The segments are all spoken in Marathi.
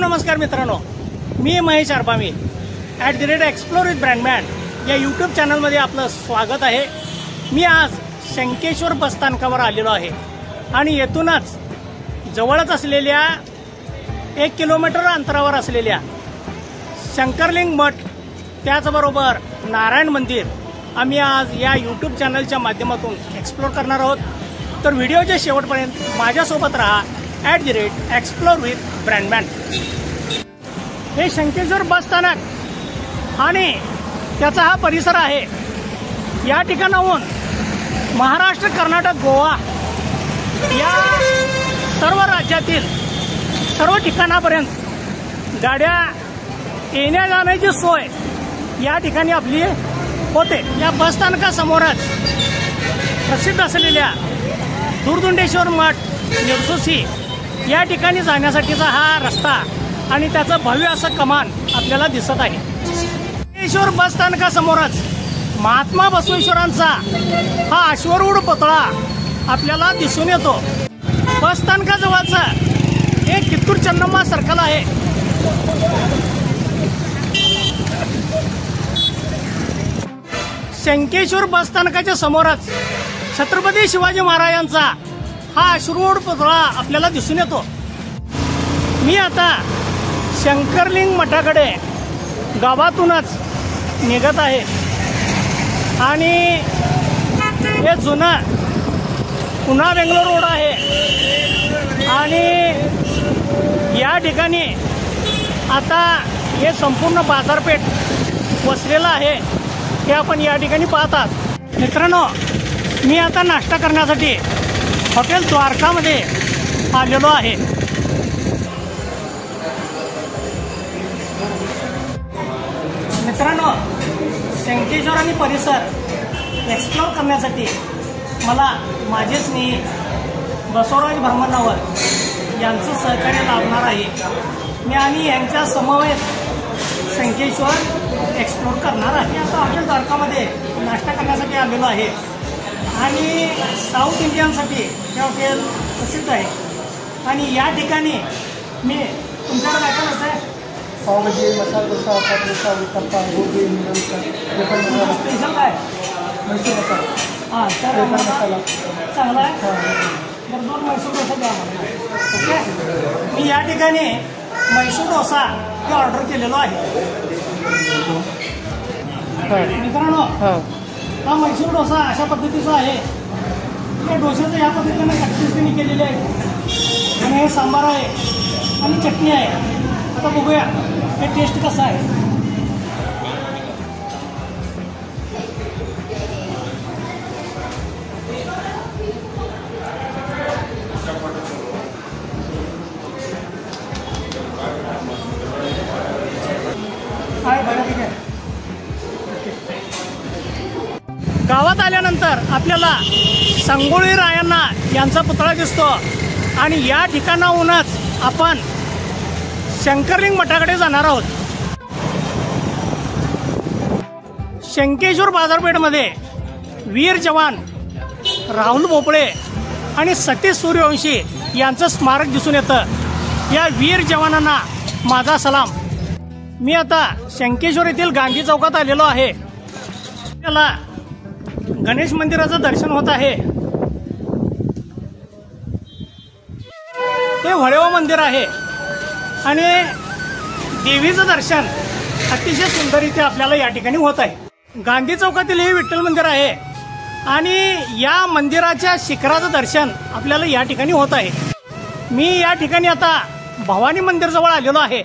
नमस्कार मित्रांनो, मी महेश आरबामी @एक्सप्लोर विथ ब्रँडमॅन या यूट्यूब चॅनलमध्ये आपलं स्वागत आहे। मी आज शंकेश्वर बसस्थानकावर आलेलो आहे आणि येथूनच जवळच असलेल्या 1 किलोमीटर अंतरावर असलेल्या शंकरलिंग मठ त्याचबरोबर नारायण मंदिर आम्ही आज या यूट्यूब चॅनलच्या माध्यमातून एक्सप्लोर करणार आहोत। तर व्हिडिओच्या शेवटपर्यंत माझ्यासोबत राहा @एक्सप्लोर विथ ब्रँडमॅन। हे शंकेश्वर बसस्थानक आणि त्याचा हा परिसर आहे। या ठिकाणाहून महाराष्ट्र, कर्नाटक, गोवा या सर्व राज्यातील सर्व ठिकाणापर्यंत गाड्या येण्या जाण्याची सोय या ठिकाणी आपली होते। या बसस्थानकासमोरच प्रसिद्ध असलेल्या दूरदुंडेश्वर मठ निरसोशी या ठिकाणी जाण्यासाठीचा हा रस्ता आणि त्याचं भव्य असं कमान आपल्याला दिसत आहे। शंकेश्वर बसस्थानकासमोरच महात्मा बसवेश्वरांचा हा अश्वरूढ पुतळा आपल्याला दिसून येतो। बसस्थानकाजवळचं एक कित्तूर चन्नम्मा सर्कल आहे। शंकेश्वर बसस्थानकाच्या समोरच छत्रपती शिवाजी महाराजांचा हा अश्वरूढ पुतळा आपल्याला दिसून येतो। मी आता शंकरलिंग मठाकडे गावातूनच निघत आहे आणि हे जुनं पुन्हा बेंगलोर रोड आहे आणि या ठिकाणी आता हे संपूर्ण बाजारपेठ वसलेलं आहे हे आपण या ठिकाणी पाहतात। मित्रांनो, मी आता नाश्ता करण्यासाठी हॉटेल द्वारकामध्ये आलेलो आहे। मित्रांनो, शंकेश्वर आणि परिसर एक्सप्लोर करण्यासाठी मला माझे स्नेही बसवराज भरमनावर यांचं सहकार्य लाभणार आहे। मी आणि यांच्या समवेत शंकेश्वर एक्सप्लोर करणार आहे। आता हॉटेल द्वारकामध्ये नाश्ता करण्यासाठी आलेलो आहे आणि साऊथ इंडियनसाठी हे हॉटेल प्रसिद्ध आहे आणि या ठिकाणी मी तुमच्याकडे काय काय होतं आहे? पावभाजी, मसाला डोसा, डोसा, उत्तप्पा, गोबी, नूडल्स, स्पेशल काय? मैसूर मसाला। हां, तर मसाला चांगला आहे। तर 2 मैसूर डोसा द्या मला। ओके, मी या ठिकाणी मैसूर डोसा हे ऑर्डर केलेलो आहे। मित्रांनो, हा मैसूर डोसा अशा पद्धतीचा आहे। या डोश्याचं या पद्धतीने कटपिस्तीने केलेले आहे आणि हे सांबार आहे आणि चटणी आहे। आता बघूया हे टेस्ट कसा आहे। बऱ्यापैकी आहे। गावात आल्यानंतर आपल्याला संगोळी रायांना यांचा पुतळा दिसतो आणि या ठिकाणाहूनच आपण शंकरलिंग मठाकडे जाणार आहोत। शंकेश्वर बाजारपेठमध्ये वीर जवान राहुल भोपळे आणि सतीश सूर्यवंशी यांचं स्मारक दिसून येतं। या वीर जवानांना माझा सलाम। मी आता शंकेश्वर येथील गांधी चौकात आलेलो आहे। त्याला गणेश मंदिराचं दर्शन होत आहे। ते वळेवा मंदिर आहे आणि देवीचं दर्शन अतिशय सुंदर इथे आपल्याला या ठिकाणी होत आहे। गांधी चौकातील हे विठ्ठल मंदिर आहे आणि या मंदिराच्या शिखराचं दर्शन आपल्याला या ठिकाणी होत आहे। मी या ठिकाणी आता भवानी मंदिर जवळ आलेलो आहे।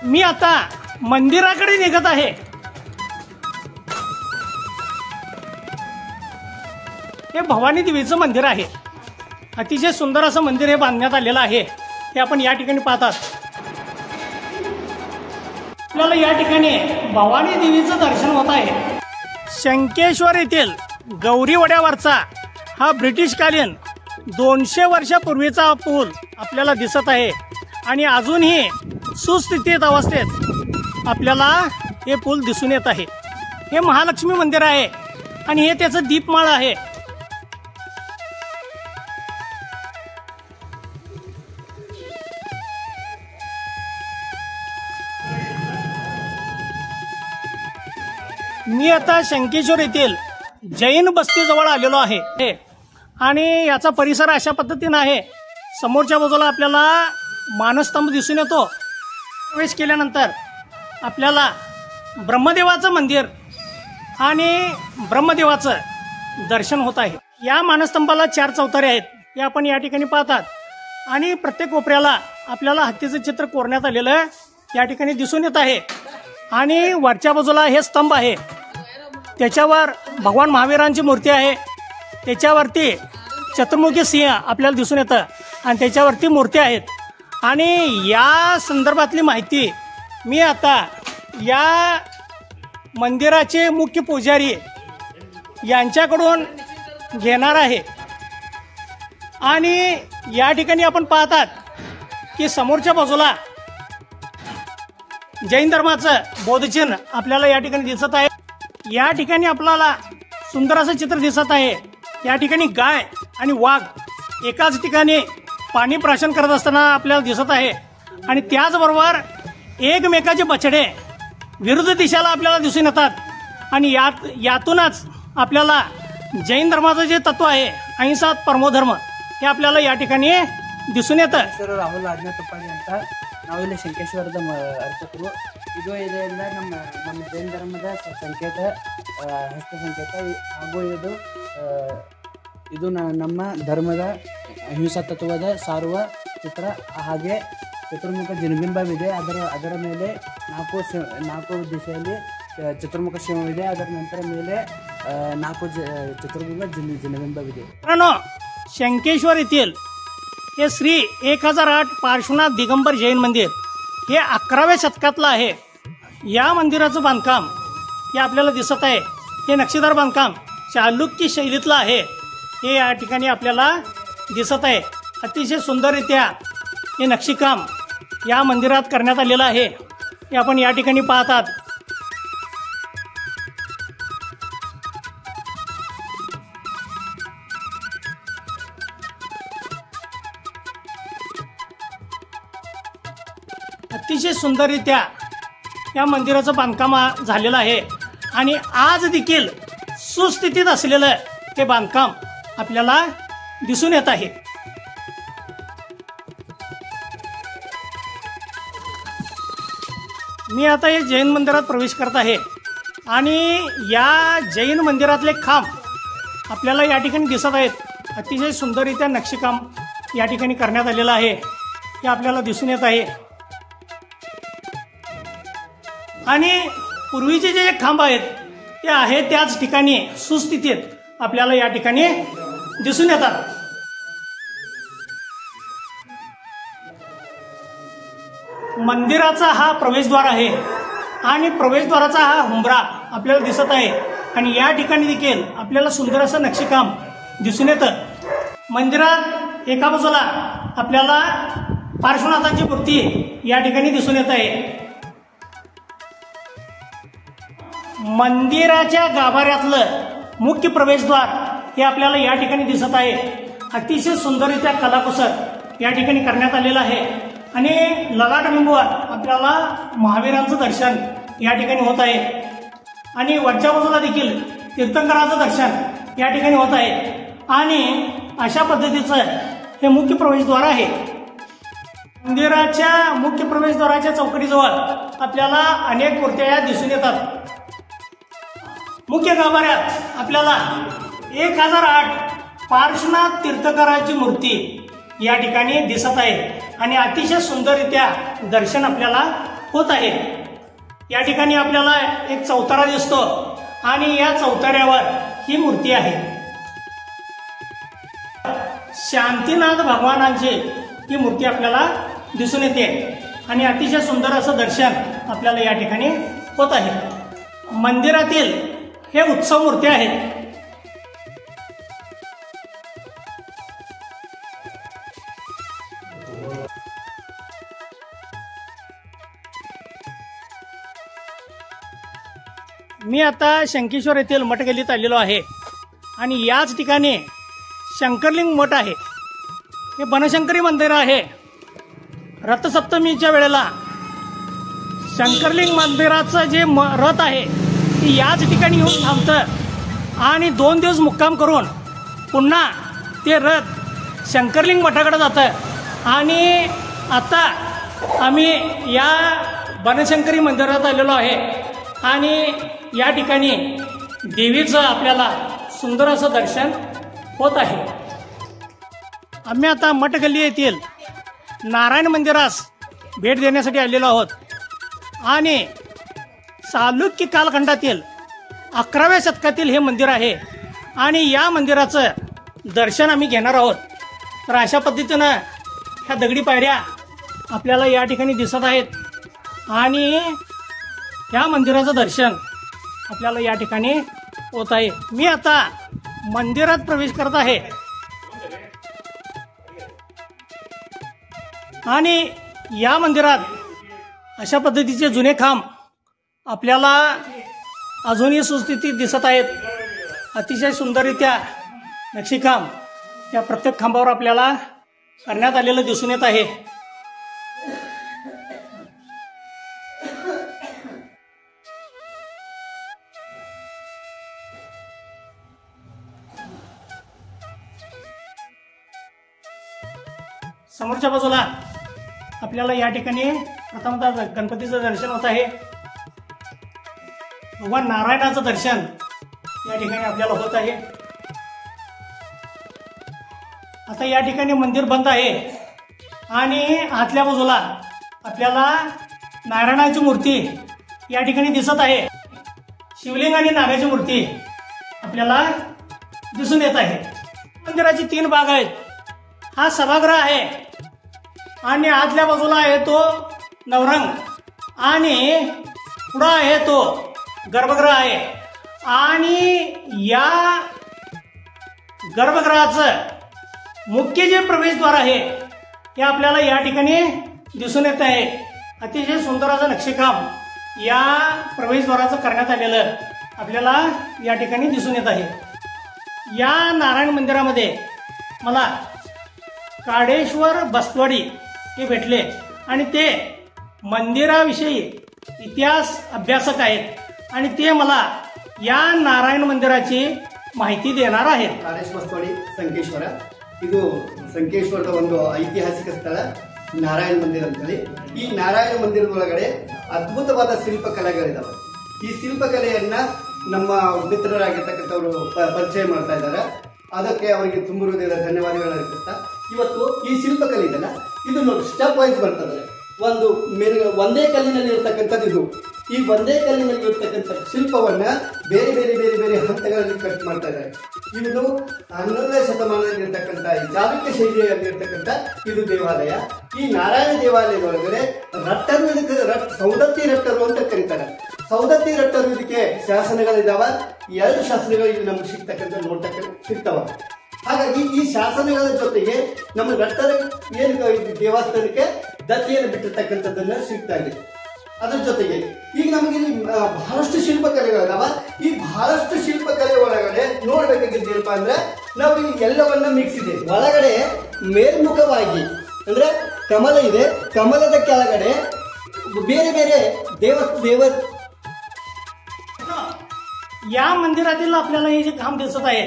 मी आता मंदिराकडे निघत आहे। हे भवानी देवीचं मंदिर आहे। अतिशय सुंदर असं मंदिर हे बांधण्यात आलेलं आहे। हे आपण या ठिकाणी पाहतात। आपल्याला या ठिकाणी भवानी देवीचं दर्शन होत आहे। शंकेश्वर येथील गौरीवड्यावरचा हा ब्रिटिशकालीन 200 वर्षापूर्वीचा पूल आपल्याला दिसत आहे आणि अजूनही सुस्थितीत अवस्थेत आपल्याला हे पूल दिसून येत आहे। हे महालक्ष्मी मंदिर आहे आणि हे त्याचं दीपमाळ आहे. मी आता शंकेश्वर येथील जैन बस्तीजवळ आलेलो आहे आणि याचा परिसर अशा पद्धतीनं आहे. समोरच्या बाजूला आपल्याला मानस्तंभ दिसून येतो. प्रवेश केल्यानंतर आपल्याला ब्रह्मदेवाचं मंदिर आणि ब्रह्मदेवाचं दर्शन होत आहे. या मानस्तंभाला 4 चौतारे आहेत, हे आपण या ठिकाणी पाहतात. आणि प्रत्येक कोपऱ्याला आपल्याला हत्तीचं चित्र कोरण्यात आलेलं या ठिकाणी दिसून येत आहे. आणि वरच्या बाजूला हे स्तंभ आहे, त्याच्यावर भगवान महावीरांची मूर्ती आहे. त्याच्यावरती चतुर्मुखी सिंह आपल्याला दिसून येतं आणि त्याच्यावरती मूर्ती आहेत. आणि या संदर्भातली माहिती मी आता या मंदिराचे मुख्य पुजारी यांच्याकडून घेणार आहे. आणि या ठिकाणी आपण पाहतात की समोरच्या बाजूला जैन धर्माचं बोधचिन्ह आपल्याला या ठिकाणी दिसत आहे. या ठिकाणी आपल्याला सुंदर असं चित्र दिसत आहे. या ठिकाणी गाय आणि वाघ एकाच ठिकाणी पाणी प्राशन करत असताना आपल्याला दिसत आहे. आणि त्याचबरोबर एकमेकाचे बछडे विरुद्ध दिशेला आपल्याला दिसून येतात. आणि यातूनच आपल्याला जैन धर्माचं जे तत्व आहे अहिंसा परमोधर्म हे आपल्याला या ठिकाणी दिसून येतं. ಸರ್ ರಾಹುಲ್ ಆಜ್ಞಾ ತುಪ್ಪಾಡಿ ಅಂತ ನಾವಿಲ್ಲಿ ಶಂಕೇಶ್ವರದ ಅರ್ಚಕರು. ಇದು ಇದೆಲ್ಲ ನಮ್ಮ ಜೈನ ಧರ್ಮದ ಸಂಕೇತ, ಹಸ್ತ ಸಂಕೇತ. ಹಾಗೂ ಇದು ನಮ್ಮ ಧರ್ಮದ ಅಹಿಂಸಾ ತತ್ವದ ಸಾರುವ ಚಿತ್ರ. ಹಾಗೆ ಚತುರ್ಮುಖ ಜಿನಬಿಂಬವಿದೆ. ಅದರ ಮೇಲೆ ನಾಲ್ಕು ದಿಶೆಯಲ್ಲಿ ಚತುರ್ಮುಖ ಶಿವವಿದೆ. ಅದರ ನಂತರ ಮೇಲೆ 4 ಚತುರ್ಮುಖ ಜಿನಬಿಂಬವಿದೆ. शंकेश्वर येथील हे श्री 1008 पार्श्वनाथ दिगंबर जैन मंदिर हे 11व्या शतकातलं आहे. या मंदिराचं बांधकाम हे आपल्याला दिसत आहे. हे नक्षीदार बांधकाम चालुक्य शैलीतलं आहे. हे या ठिकाणी आपल्याला दिसत आहे. अतिशय सुंदररित्या हे नक्षीकाम या मंदिरात करण्यात आलेलं आहे. हे आपण या ठिकाणी पाहतात. अतिशय सुंदररित्या या मंदिराचं बांधकाम झालेलं आहे. आणि आज देखील सुस्थितीत असलेलं हे बांधकाम आपल्याला दिसून येत आहे. मी आता हे जैन मंदिरात प्रवेश करत आहे. आणि या जैन मंदिरातले खांब आपल्याला या ठिकाणी दिसत आहेत. अतिशय सुंदररित्या नक्षीकाम या ठिकाणी करण्यात आलेलं आहे, हे आपल्याला दिसून येत आहे. आणि पूर्वीचे जे खांब आहेत ते आहे त्याच ठिकाणी सुस्थितीत आपल्याला या ठिकाणी दिसून येतात. मंदिराचा हा प्रवेशद्वार आहे आणि प्रवेशद्वाराचा हा हुंबरा आपल्याला दिसत आहे. आणि या ठिकाणी देखील आपल्याला सुंदर असं नक्षीकाम दिसून येतं. मंदिरात एका बाजूला आपल्याला पार्श्वनाथांची मूर्ती या ठिकाणी दिसून येत आहे. मंदिराच्या गाभाऱ्यातलं मुख्य प्रवेशद्वार हे आपल्याला या ठिकाणी दिसत आहे. अतिशय सुंदररित्या कलाकुसर या ठिकाणी करण्यात आलेलं आहे. आणि ललाट बिंबूवर आपल्याला महावीरांचं दर्शन या ठिकाणी होत आहे. आणि वरच्या बाजूला देखील तीर्थंकराचं दर्शन या ठिकाणी होत आहे. आणि अशा पद्धतीचं हे मुख्य प्रवेशद्वार आहे. मंदिराच्या मुख्य प्रवेशद्वाराच्या चौकटीजवळ आपल्याला अनेक मूर्त्या या दिसून येतात. मुख्य गाभाऱ्यात आपल्याला 1008 पार्श्वनाथ तीर्थंकराची मूर्ती या ठिकाणी दिसत आहे. आणि अतिशय सुंदररित्या दर्शन आपल्याला होत आहे. या ठिकाणी आपल्याला एक चौतारा दिसतो आणि या चौताऱ्यावर ही मूर्ती आहे. शांतीनाथ भगवानांची ही मूर्ती आपल्याला दिसून येते. आणि अतिशय सुंदर असं दर्शन आपल्याला या ठिकाणी होत आहे. मंदिरातील हे उत्सव मूर्ती आहेत. मी आता शंकेश्वर येथील मठगल्लीत आलेलो आहे आणि याच ठिकाणी शंकरलिंग मठ आहे. हे बनशंकरी मंदिर आहे. रथसप्तमीच्या वेळेला शंकरलिंग मंदिराचं जे रथ आहे ते याच ठिकाणी येऊन थांबतं आणि 2 दिवस मुक्काम करून पुन्हा ते रथ शंकरलिंग मठाकडे जातं. आणि आता आम्ही या बनशंकरी मंदिरात आलेलो आहे आणि या ठिकाणी देवीचं आपल्याला सुंदर असं दर्शन होत आहे. आम्ही आता मठगल्ली येथील नारायण मंदिरास भेट देण्यासाठी आलेलो आहोत आणि चालुक्य कालखंडातील 11व्या शतकातील हे मंदिर आहे आणि या मंदिराचं दर्शन आम्ही घेणार आहोत. तर अशा पद्धतीनं ह्या दगडी पायऱ्या आपल्याला या ठिकाणी दिसत आहेत आणि ह्या मंदिराचं दर्शन आपल्याला या ठिकाणी होत आहे. मी आता मंदिरात प्रवेश करत आहे आणि या मंदिरात अशा पद्धतीचे जुने खांब आपल्याला अजूनही सुस्थितीत दिसत आहेत. अतिशय सुंदररित्या नक्षीकाम या प्रत्येक खांबावर आपल्याला करण्यात आलेलं दिसून येत आहे. समोरच्या बाजूला आपल्याला या ठिकाणी प्रथमतः गणपतीचं दर्शन होत आहे. भगवान नारायणाचं दर्शन या ठिकाणी आपल्याला होत आहे. आता या ठिकाणी मंदिर बंद आहे आणि आतल्या बाजूला आपल्याला नारायणाची मूर्ती या ठिकाणी दिसत आहे. शिवलिंग आणि नागाची मूर्ती आपल्याला दिसून येत आहे. मंदिराची 3 भाग आहेत. हा सभागृह आहे आणि आतल्या बाजूला आहे तो नवरंग आणि पुढं आहे तो गर्भगृह आहे. आणि या गर्भगृहाचं मुख्य जे प्रवेशद्वार आहे ते आपल्याला या ठिकाणी दिसून येत आहे. अतिशय सुंदर असं नक्षीकाम या प्रवेशद्वाराचं करण्यात आलेलं आपल्याला या ठिकाणी दिसून येत आहे. या नारायण मंदिरामध्ये मला काडेश्वर बस्तवाडी हे भेटले आणि ते मंदिराविषयी इतिहास अभ्यासक आहेत आणि ते मला या नारायण मंदिराची ಮಾಹಿತಿ ದೇನಾರ आहे. ಕಾಳೇಶ್ವರ ಸಂಕೇಶ್ವರ ಇದು ಸಂಕೇಶ್ವರದ ಒಂದು ಐತಿಹಾಸಿಕ ಸ್ಥಳ ನಾರಾಯಣ ಮಂದಿರ ಅಂತೇಳಿ. ಈ ನಾರಾಯಣ ಮಂದಿರದೊಳಗಡೆ ಅದ್ಭುತವಾದ ಶಿಲ್ಪಕಲೆಗಳಿದಾವೆ. ಈ ಶಿಲ್ಪಕಲೆಯನ್ನ ನಮ್ಮ ಮಿತ್ರರಾಗಿರ್ತಕ್ಕಂಥವರು ಪರಿಚಯ ಮಾಡ್ತಾ ಇದ್ದಾರೆ. ಅದಕ್ಕೆ ಅವರಿಗೆ ತುಂಬ ಹೃದಯದ ಧನ್ಯವಾದಗಳನ್ನು ಅರ್ಪಿಸ್ತಾ ಇವತ್ತು ಈ ಶಿಲ್ಪಕಲೆ ಇದೆಲ್ಲ ಇದು ನೋಡಿ ಸ್ಟೆಪ್ ವೈಸ್ ಬರ್ತದೆ. ಒಂದು ಒಂದೇ ಕಲ್ಲಿನಲ್ಲಿ ಇರ್ತಕ್ಕಂಥದ್ದು ಇದು. ಈ ಒಂದೇ ಕಲ್ಲಿನಲ್ಲಿ ಇರ್ತಕ್ಕಂಥ ಶಿಲ್ಪವನ್ನ ಬೇರೆ ಬೇರೆ ಬೇರೆ ಬೇರೆ ಹಂತಗಳಲ್ಲಿ ಕಟ್ ಮಾಡ್ತಾ ಇದ್ದಾರೆ. ಇದು 11ನೇ ಶತಮಾನದಲ್ಲಿ ಇರ್ತಕ್ಕಂಥ ಈ ಚಾಲುಕ್ಯ ಶೈಲಿಯಲ್ಲಿ ಇರ್ತಕ್ಕಂಥ ಇದು ದೇವಾಲಯ. ಈ ನಾರಾಯಣ ದೇವಾಲಯದೊಳಗಡೆ ರಟ್ಟರು ಇದಕ್ಕೆ ಸೌದತ್ತಿ ರಟ್ಟರು ಅಂತ ಕರೀತಾರೆ. ಸೌದತ್ತಿ ರಟ್ಟರು ಇದಕ್ಕೆ ಶಾಸನಗಳಿದಾವ. 2 ಶಾಸನಗಳು ಇಲ್ಲಿ ನಮ್ಗೆ ಸಿಗ್ತಾವ. ಹಾಗಾಗಿ ಈ ಶಾಸನಗಳ ಜೊತೆಗೆ ನಮ್ಮ ರಟ್ಟರ ಏನು ದೇವಸ್ಥಾನಕ್ಕೆ ದತ್ತಿಯನ್ನು ಬಿಟ್ಟಿರ್ತಕ್ಕಂಥದ್ದನ್ನ ಸಿಗ್ತಾ ಇದೆ. ಅದ್ರ ಜೊತೆಗೆ ಈಗ ನಮಗೆ ಇಲ್ಲಿ ಬಹಳಷ್ಟು ಶಿಲ್ಪಕಲೆಗಳಿದಾವ. ಈ ಬಹಳಷ್ಟು ಶಿಲ್ಪಕಲೆ ಒಳಗಡೆ ನೋಡ್ಬೇಕಾಗಿದ್ದೇನಪ್ಪ ಅಂದ್ರೆ ನಾವು ಇಲ್ಲಿ ಎಲ್ಲವನ್ನ ಮಿಕ್ಸ್ ಇದೆ. ಒಳಗಡೆ ಮೇಲ್ಮುಖವಾಗಿ ಅಂದ್ರೆ ಕಮಲ ಇದೆ. ಕಮಲದ ಕೆಳಗಡೆ ಬೇರೆ ಬೇರೆ ದೇವ या मंदिरातील आपल्याला हे जे खांब दिसत आहे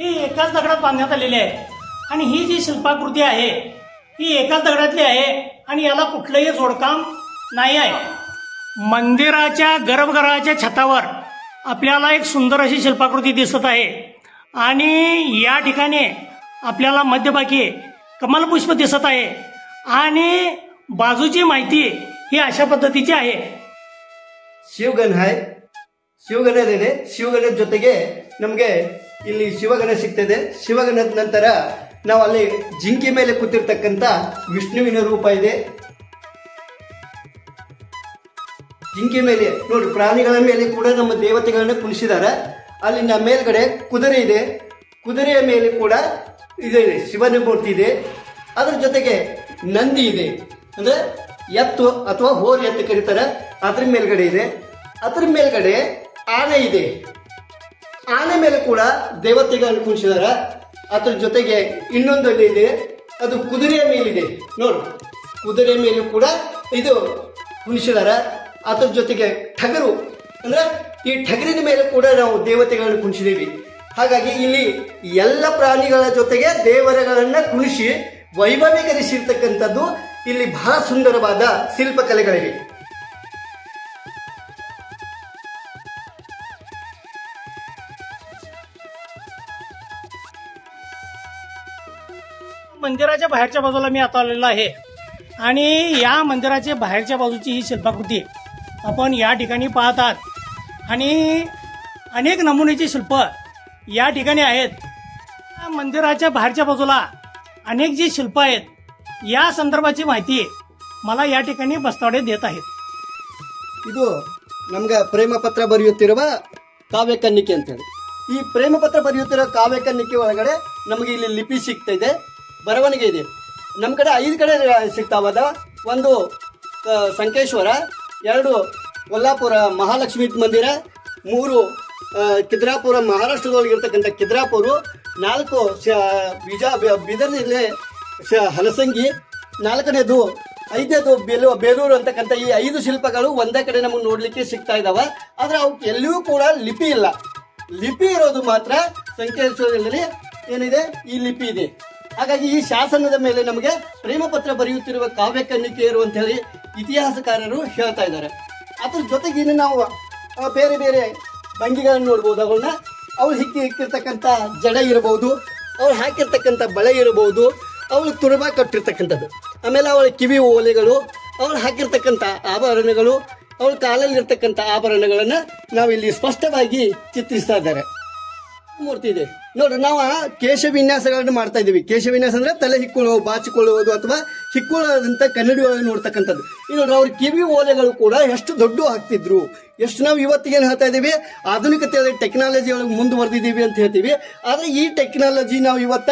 हे एकाच दगडात बांधण्यात आलेले आहे आणि ही जी शिल्पाकृती आहे ही एकाच दगडातली आहे आणि याला कुठलंही जोडकाम नाही आहे. मंदिराच्या गर्भगृहाच्या छतावर आपल्याला एक सुंदर अशी शिल्पाकृती दिसत आहे आणि या ठिकाणी आपल्याला मध्यभागी कमलपुष्प दिसत आहे आणि बाजूची माहिती ही अशा पद्धतीची आहे. ಶಿವಗಣ ಶಿವಗಣದಿದೆ. ಶಿವಗಣದ ಜೊತೆಗೆ ನಮಗೆ ಇಲ್ಲಿ ಶಿವಗಣ ಸಿಗ್ತದೆ. ಶಿವಗಣದ ನಂತರ ನಾವು ಅಲ್ಲಿ ಜಿಂಕೆ ಮೇಲೆ ಕೂತಿರ್ತಕ್ಕಂಥ ವಿಷ್ಣುವಿನ ರೂಪ ಇದೆ. ಜಿಂಕೆ ಮೇಲೆ ನೋಡಿ ಪ್ರಾಣಿಗಳ ಮೇಲೆ ಕೂಡ ನಮ್ಮ ದೇವತೆಗಳನ್ನ ಕುಣಿಸಿದ್ದಾರೆ. ಅಲ್ಲಿನ ಮೇಲ್ಗಡೆ ಕುದುರೆ ಇದೆ. ಕುದುರೆಯ ಮೇಲೆ ಕೂಡ ಇದೆ ಶಿವನ ಮೂರ್ತಿ ಇದೆ. ಅದರ ಜೊತೆಗೆ ನಂದಿ ಇದೆ ಅಂದ್ರೆ ಎತ್ತು ಅಥವಾ ಹೋರಿ ಅಂತ ಕರೀತಾರೆ. ಅದ್ರ ಮೇಲ್ಗಡೆ ಇದೆ. ಅದ್ರ ಮೇಲ್ಗಡೆ ಆನೆ ಇದೆ. ಆನೆ ಮೇಲೆ ಕೂಡ ದೇವತೆಗಳನ್ನು ಕುಣಿಸಿದಾರ. ಅದ್ರ ಜೊತೆಗೆ ಇನ್ನೊಂದು ಇದೆ, ಅದು ಕುದುರೆಯ ಮೇಲಿದೆ. ನೋಡು, ಕುದುರೆ ಮೇಲೂ ಕೂಡ ಇದು ಕುಣಿಸಿದಾರ. ಅದ್ರ ಜೊತೆಗೆ ಟಗರು, ಅಂದ್ರೆ ಈ ಟಗರಿನ ಮೇಲೆ ಕೂಡ ನಾವು ದೇವತೆಗಳನ್ನು ಕುಣಿಸಿದೀವಿ. ಹಾಗಾಗಿ ಇಲ್ಲಿ ಎಲ್ಲ ಪ್ರಾಣಿಗಳ ಜೊತೆಗೆ ದೇವರುಗಳನ್ನ ಕುಣಿಸಿ ವೈಭವೀಕರಿಸಿರ್ತಕ್ಕಂಥದ್ದು ಇಲ್ಲಿ ಬಹಳ ಸುಂದರವಾದ ಶಿಲ್ಪಕಲೆಗಳಿವೆ. मंदिराच्या बाहेरच्या बाजूला मी आता आलेलो आहे आणि या मंदिराच्या बाहेरच्या बाजूची ही शिल्पाकृती आपण या ठिकाणी पाहतात आणि अनेक नमुन्याची शिल्प या ठिकाणी आहेत. या मंदिराच्या बाहेरच्या बाजूला अनेक जी शिल्प आहेत या संदर्भाची माहिती मला या ठिकाणी बसतावडे देत आहेत. ಇದು ನಮ್ಗೆ ಪ್ರೇಮ ಪತ್ರ ಬರೆಯುತ್ತಿರುವ ಕಾವ್ಯ ಕನ್ನಿಕೆ ಅಂತೇಳಿ. ಈ ಪ್ರೇಮ ಪತ್ರ ಬರೆಯುತ್ತಿರುವ ಕಾವ್ಯ ಕನ್ನಿಕೆ ಒಳಗಡೆ ನಮಗೆ ಇಲ್ಲಿ ಲಿಪಿ ಸಿಗ್ತಾ ಇದೆ, ಬರವಣಿಗೆ ಇದೆ. ನಮ್ಮ ಕಡೆ 5 ಕಡೆ ಸಿಗ್ತಾವದ. ಒಂದು ಸಂಕೇಶ್ವರ, 2 ಕೊಲ್ಲಾಪುರ ಮಹಾಲಕ್ಷ್ಮಿ ಮಂದಿರ, 3 ಕಿದ್ರಾಪುರ ಮಹಾರಾಷ್ಟ್ರದೊಳಗಿರ್ತಕ್ಕಂಥ ಕಿದ್ರಾಪುರ, 4 ಬೀದರ್ನಲ್ಲಿ ಹಲಸಂಗಿ, 4ನೇದು 5ನೇದು ಬೇಲೂರು ಅಂತಕ್ಕಂಥ ಈ 5 ಶಿಲ್ಪಗಳು ಒಂದೇ ಕಡೆ ನಮಗೆ ನೋಡ್ಲಿಕ್ಕೆ ಸಿಗ್ತಾ ಇದಾವೆ. ಆದ್ರೆ ಅವಕ್ಕೆ ಎಲ್ಲಿಯೂ ಕೂಡ ಲಿಪಿ ಇಲ್ಲ. ಲಿಪಿ ಇರೋದು ಮಾತ್ರ ಸಂಕೇಶ್ವರದಲ್ಲಿ ಏನಿದೆ, ಈ ಲಿಪಿ ಇದೆ. ಹಾಗಾಗಿ ಈ ಶಾಸನದ ಮೇಲೆ ನಮಗೆ ಪ್ರೇಮ ಪತ್ರ ಬರೆಯುತ್ತಿರುವ ಕಾವ್ಯ ಕನ್ನಿಕೆಯರು ಅಂತ ಹೇಳಿ ಇತಿಹಾಸಕಾರರು ಹೇಳ್ತಾ ಇದ್ದಾರೆ. ಅದ್ರ ಜೊತೆಗೆ ಇನ್ನು ನಾವು ಬೇರೆ ಬೇರೆ ಭಂಗಿಗಳನ್ನು ನೋಡ್ಬೋದು. ಅವ್ಳು ಹಿಕ್ಕಿರ್ತಕ್ಕಂಥ ಜಡ ಇರಬಹುದು, ಅವಳು ಹಾಕಿರ್ತಕ್ಕಂಥ ಬಳೆ ಇರಬಹುದು, ಅವಳು ತುರುಬ ಕಟ್ಟಿರ್ತಕ್ಕಂಥದ್ದು, ಆಮೇಲೆ ಅವಳ ಕಿವಿ ಓಲೆಗಳು, ಅವಳು ಹಾಕಿರ್ತಕ್ಕಂಥ ಆಭರಣಗಳು, ಅವಳ ಕಾಲಲ್ಲಿರ್ತಕ್ಕಂಥ ಆಭರಣಗಳನ್ನು ನಾವಿಲ್ಲಿ ಸ್ಪಷ್ಟವಾಗಿ ಚಿತ್ರಿಸ್ತಾ ಇದ್ದಾರೆ. ಮೂರ್ತಿ ಇದೆ ನೋಡ್ರಿ. ನಾವು ಕೇಶ ವಿನ್ಯಾಸಗಳನ್ನು ಮಾಡ್ತಾ ಇದೀವಿ. ಕೇಶ ವಿನ್ಯಾಸ ಅಂದ್ರೆ ತಲೆ ಹಿಕ್ಕೊಳ್ಳುವುದು, ಬಾಚಿಕೊಳ್ಳುವುದು ಅಥವಾ ಹಿಕ್ಕೊಳ್ಳೋದಂತ ಕನ್ನಡಿ ಒಳಗೆ ನೋಡ್ತಕ್ಕಂಥದ್ದು. ಈ ನೋಡ್ರಿ, ಅವ್ರ ಕಿವಿ ಓಲೆಗಳು ಕೂಡ ಎಷ್ಟು ದೊಡ್ಡ ಹಾಕ್ತಿದ್ರು. ಎಷ್ಟು ನಾವು ಇವತ್ತಿಗೆ ಏನು ಹೇಳ್ತಾ ಇದೀವಿ, ಆಧುನಿಕತೆಯಲ್ಲಿ ಟೆಕ್ನಾಲಜಿ ಒಳಗೆ ಮುಂದುವರೆದಿದ್ದೀವಿ ಅಂತ ಹೇಳ್ತೀವಿ. ಆದ್ರೆ ಈ ಟೆಕ್ನಾಲಜಿ ನಾವು ಇವತ್ತ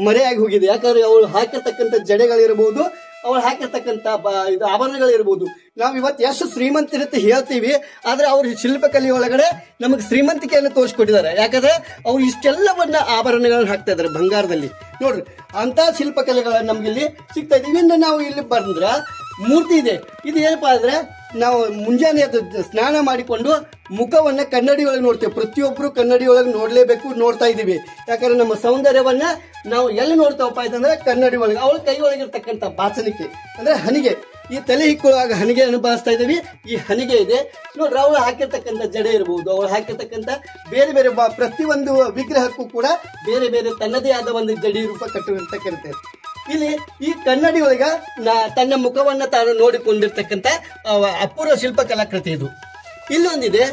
ಮರೆಯಾಗಿ ಹೋಗಿದೆ. ಯಾಕಂದ್ರೆ ಅವಳು ಹಾಕಿರ್ತಕ್ಕಂಥ ಜಡೆಗಳಿರ್ಬೋದು, ಅವಳು ಹಾಕಿರ್ತಕ್ಕಂಥ ಇದು ಆಭರಣಗಳಿರ್ಬೋದು, ನಾವು ಇವತ್ತು ಎಷ್ಟು ಶ್ರೀಮಂತಿರತ್ತೆ ಹೇಳ್ತೀವಿ. ಆದ್ರೆ ಅವ್ರ ಶಿಲ್ಪಕಲೆ ಒಳಗಡೆ ನಮಗೆ ಶ್ರೀಮಂತಿಕೆಯನ್ನು ತೋರಿಸ್ಕೊಟ್ಟಿದ್ದಾರೆ. ಯಾಕಂದ್ರೆ ಅವ್ರು ಇಷ್ಟೆಲ್ಲವನ್ನ ಆಭರಣಗಳನ್ನು ಹಾಕ್ತಾ ಇದ್ದಾರೆ ಬಂಗಾರದಲ್ಲಿ. ನೋಡ್ರಿ, ಅಂತ ಶಿಲ್ಪಕಲೆಗಳನ್ನ ನಮ್ಗೆ ಇಲ್ಲಿ ಸಿಗ್ತಾ ಇದೆ. ಇನ್ನು ನಾವು ಇಲ್ಲಿ ಬಂದ್ರ ಮೂರ್ತಿ ಇದೆ. ಇದು ಏನಪ್ಪಾ ಅಂದ್ರೆ, ನಾವು ಮುಂಜಾನೆ ಅದು ಸ್ನಾನ ಮಾಡಿಕೊಂಡು ಮುಖವನ್ನ ಕನ್ನಡಿ ಒಳಗೆ ನೋಡ್ತೇವೆ. ಪ್ರತಿಯೊಬ್ಬರು ಕನ್ನಡಿ ಒಳಗೆ ನೋಡ್ಲೇಬೇಕು, ನೋಡ್ತಾ ಇದೀವಿ. ಯಾಕಂದ್ರೆ ನಮ್ಮ ಸೌಂದರ್ಯವನ್ನ ನಾವು ಎಲ್ಲಿ ನೋಡ್ತಾವಪ್ಪ ಅಂತಂದ್ರೆ ಕನ್ನಡಿ ಒಳಗೆ. ಅವಳ ಕೈ ಒಳಗಿರ್ತಕ್ಕಂಥ ಬಾಚಣಿಕೆ ಅಂದ್ರೆ ಹನಿಗೆ, ಈ ತಲೆ ಹಿಕ್ಕುವಾಗ ಹನಿಗೆ ಅನುಭವಿಸ್ತಾ ಇದೀವಿ. ಈ ಹನಿಗೆ ಇದೆ ನೋಡ್ರಿ. ಅವಳು ಹಾಕಿರ್ತಕ್ಕಂಥ ಜಡೆ ಇರಬಹುದು, ಅವಳು ಹಾಕಿರ್ತಕ್ಕಂಥ ಬೇರೆ ಬೇರೆ ಪ್ರತಿಯೊಂದು ವಿಗ್ರಹಕ್ಕೂ ಕೂಡ ಬೇರೆ ಬೇರೆ ತನ್ನದೇ ಆದ ಒಂದು ಜಡಿ ರೂಪ ಕಟ್ಟಿರ್ತಕ್ಕಂಥ. ಇಲ್ಲಿ ಈ ಕನ್ನಡಿ ಒಳಗ ತನ್ನ ಮುಖವನ್ನ ತಾನು ನೋಡಿಕೊಂಡಿರ್ತಕ್ಕಂಥ ಅಪೂರ್ವ ಶಿಲ್ಪ ಕಲಾಕೃತಿ ಇದು. ಇಲ್ಲೊಂದಿದೆ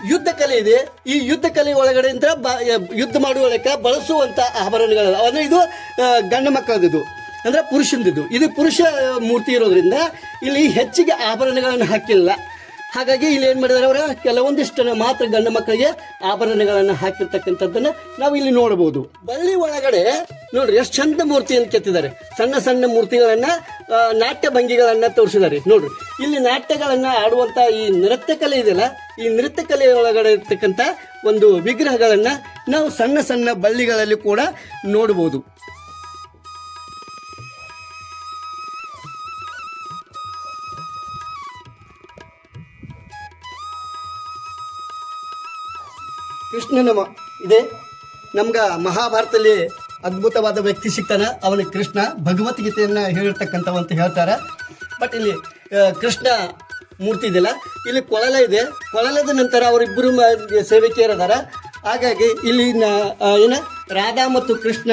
ಯುದ್ಧ ಕಲೆ ಇದೆ. ಈ ಯುದ್ಧ ಕಲೆ ಒಳಗಡೆ ಯುದ್ಧ ಮಾಡುವಳಕ ಬಳಸುವಂತ ಆಭರಣಗಳ ಅಂದ್ರೆ ಇದು ಗಂಡು ಮಕ್ಕಳದ್ದು ಅಂದ್ರೆ ಪುರುಷಂದಿದ್ದು. ಇದು ಪುರುಷ ಮೂರ್ತಿ ಇರೋದ್ರಿಂದ ಇಲ್ಲಿ ಹೆಚ್ಚಿಗೆ ಆಭರಣಗಳನ್ನು ಹಾಕಿಲ್ಲ. ಹಾಗಾಗಿ ಇಲ್ಲಿ ಏನ್ ಮಾಡಿದಾರೆ, ಅವರ ಕೆಲವೊಂದಿಷ್ಟು ಮಾತ್ರ ಗಂಡು ಮಕ್ಕಳಿಗೆ ಆಭರಣಗಳನ್ನು ಹಾಕಿರ್ತಕ್ಕಂಥದ್ದನ್ನ ನಾವು ಇಲ್ಲಿ ನೋಡಬಹುದು. ಬಳ್ಳಿ ಒಳಗಡೆ ನೋಡ್ರಿ ಎಷ್ಟು ಚಂದ ಮೂರ್ತಿಯನ್ನು ಕೆತ್ತಿದ್ದಾರೆ. ಸಣ್ಣ ಸಣ್ಣ ಮೂರ್ತಿಗಳನ್ನ, ನಾಟ್ಯ ಭಂಗಿಗಳನ್ನ ತೋರಿಸಿದ್ದಾರೆ. ನೋಡ್ರಿ, ಇಲ್ಲಿ ನಾಟ್ಯಗಳನ್ನ ಆಡುವಂತ ಈ ನೃತ್ಯ ಕಲೆ ಇದೆಯಲ್ಲ, ಈ ನೃತ್ಯ ಕಲೆ ಒಳಗಡೆ ಇರ್ತಕ್ಕಂಥ ಒಂದು ವಿಗ್ರಹಗಳನ್ನ ನಾವು ಸಣ್ಣ ಸಣ್ಣ ಬಳ್ಳಿಗಳಲ್ಲಿ ಕೂಡ ನೋಡಬಹುದು. ಕೃಷ್ಣನ ಇದೆ. ನಮ್ಗ ಮಹಾಭಾರತದಲ್ಲಿ ಅದ್ಭುತವಾದ ವ್ಯಕ್ತಿ ಸಿಗ್ತಾನ, ಅವನಿಗೆ ಕೃಷ್ಣ ಭಗವದ್ಗೀತೆಯನ್ನ ಹೇಳಿರ್ತಕ್ಕಂಥವ ಅಂತ ಹೇಳ್ತಾರೆ. ಬಟ್ ಇಲ್ಲಿ ಕೃಷ್ಣ ಮೂರ್ತಿ ಇದೆಯಲ್ಲ, ಇಲ್ಲಿ ಕೊಳಲ ಇದೆ. ಕೊಳಲದ ನಂತರ ಅವರಿಬ್ಬರು ಸೇವಕಿಯರದಾರ. ಹಾಗಾಗಿ ಇಲ್ಲಿ ರಾಧಾ ಮತ್ತು ಕೃಷ್ಣ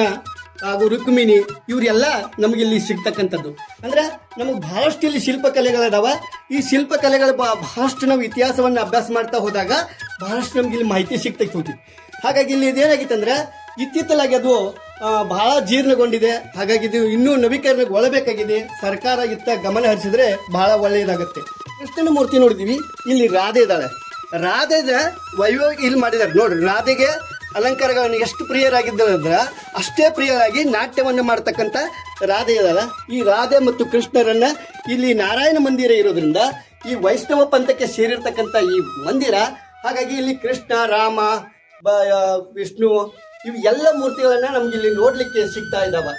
ಹಾಗೂ ರುಕ್ಮಿಣಿ ಇವರೆಲ್ಲ ನಮಗೆ ಇಲ್ಲಿ ಸಿಗ್ತಕ್ಕಂಥದ್ದು. ಅಂದ್ರೆ ನಮಗೆ ಬಹಳಷ್ಟು ಇಲ್ಲಿ ಶಿಲ್ಪಕಲೆಗಳದಾವ. ಈ ಶಿಲ್ಪಕಲೆಗಳ ಬಹಳಷ್ಟು ನಾವು ಇತಿಹಾಸವನ್ನು ಅಭ್ಯಾಸ ಮಾಡ್ತಾ ಹೋದಾಗ ಬಹಳಷ್ಟು ನಮ್ಗೆ ಇಲ್ಲಿ ಮಾಹಿತಿ ಸಿಗ್ತೈತಿ. ಹಾಗಾಗಿ ಇಲ್ಲಿ ಇದೇನಾಗಿತ್ತಂದ್ರೆ, ಇತ್ತೀಚಲಾಗಿ ಅದು ಬಹಳ ಜೀರ್ಣಗೊಂಡಿದೆ. ಹಾಗಾಗಿ ಇದು ಇನ್ನೂ ನವೀಕರಣಗೊಳ್ಳಬೇಕಾಗಿದೆ. ಸರ್ಕಾರ ಇತ್ತ ಗಮನ ಹರಿಸಿದ್ರೆ ಬಹಳ ಒಳ್ಳೆಯದಾಗತ್ತೆ. ಕೃಷ್ಣನ ಮೂರ್ತಿ ನೋಡಿದೀವಿ. ಇಲ್ಲಿ ರಾಧೆ ಇದ್ದಾಳೆ. ರಾಧೆದ ವೈಭವ ಇಲ್ಲಿ ಮಾಡಿದ್ದಾರೆ ನೋಡ್ರಿ. ರಾಧೆಗೆ ಅಲಂಕಾರಗಳನ್ನು ಎಷ್ಟು ಪ್ರಿಯರಾಗಿದ್ದಾರಂದ್ರ ಅಷ್ಟೇ ಪ್ರಿಯರಾಗಿ ನಾಟ್ಯವನ್ನು ಮಾಡ್ತಕ್ಕಂಥ ರಾಧೆ ಇದಲ್ಲ. ಈ ರಾಧೆ ಮತ್ತು ಕೃಷ್ಣರನ್ನ ಇಲ್ಲಿ ನಾರಾಯಣ ಮಂದಿರ ಇರೋದ್ರಿಂದ ಈ ವೈಷ್ಣವ ಪಂಥಕ್ಕೆ ಸೇರಿರ್ತಕ್ಕಂಥ ಈ ಮಂದಿರ ಹಾಗಾಗಿ ಇಲ್ಲಿ ಕೃಷ್ಣ, ರಾಮ, ವಿಷ್ಣು ಇವು ಎಲ್ಲ ಮೂರ್ತಿಗಳನ್ನ ನಮ್ಗೆ ಇಲ್ಲಿ ನೋಡ್ಲಿಕ್ಕೆ ಸಿಗ್ತಾ ಇದ್ದಾವೆ.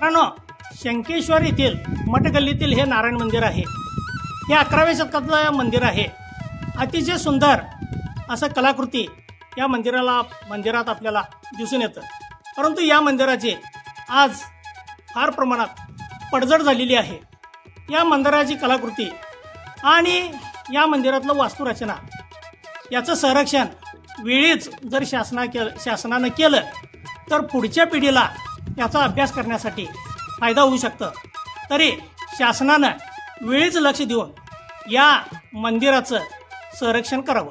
मित्रांनो, शंकेश्वर येथील मठगल्लीतील हे नारायण मंदिर आहे. हे 11व्या शतकातलं मंदिर आहे. अतिशय सुंदर असं कलाकृती या मंदिरात आपल्याला दिसून येतं. परंतु या मंदिराची आज फार प्रमाणात पडझड झालेली आहे. या मंदिराची कलाकृती आणि या मंदिरातलं वास्तुरचना याचं संरक्षण वेळीच जर शासनानं केलं तर पुढच्या पिढीला याचा अभ्यास करण्यासाठी फायदा होऊ शकतं. तरी शासनानं वेळीच लक्ष देऊन या मंदिराचं संरक्षण करावं.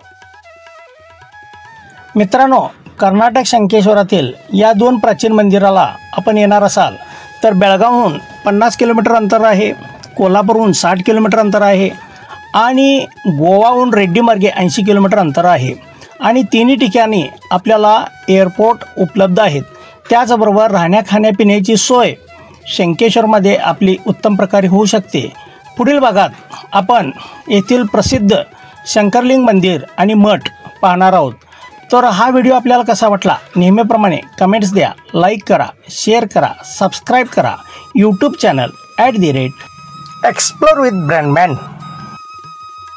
मित्रांनो, कर्नाटक शंकेश्वरातील या 2 प्राचीन मंदिराला आपण येणार असाल तर बेळगावहून 50 किलोमीटर अंतर आहे, कोल्हापूरहून 60 किलोमीटर अंतर आहे आणि गोवाहून रेड्डी मार्गे 80 किलोमीटर अंतर आहे. आणि तिन्ही ठिकाणी आपल्याला एअरपोर्ट उपलब्ध आहेत. त्याचबरोबर राहण्या खाण्यापिण्याची सोय शंकेश्वरमध्ये आपली उत्तम प्रकारे होऊ शकते. पुढील भागात आपण येथील प्रसिद्ध शंकरलिंग मंदिर आणि मठ पाहणार आहोत. तर हा व्हिडिओ आपल्याला कसा वाटला नेहमीप्रमाणे कमेंट्स द्या, लाईक करा, शेअर करा, सबस्क्राईब करा यूट्यूब चॅनल @एक्सप्लोर विथ ब्रँडमॅन.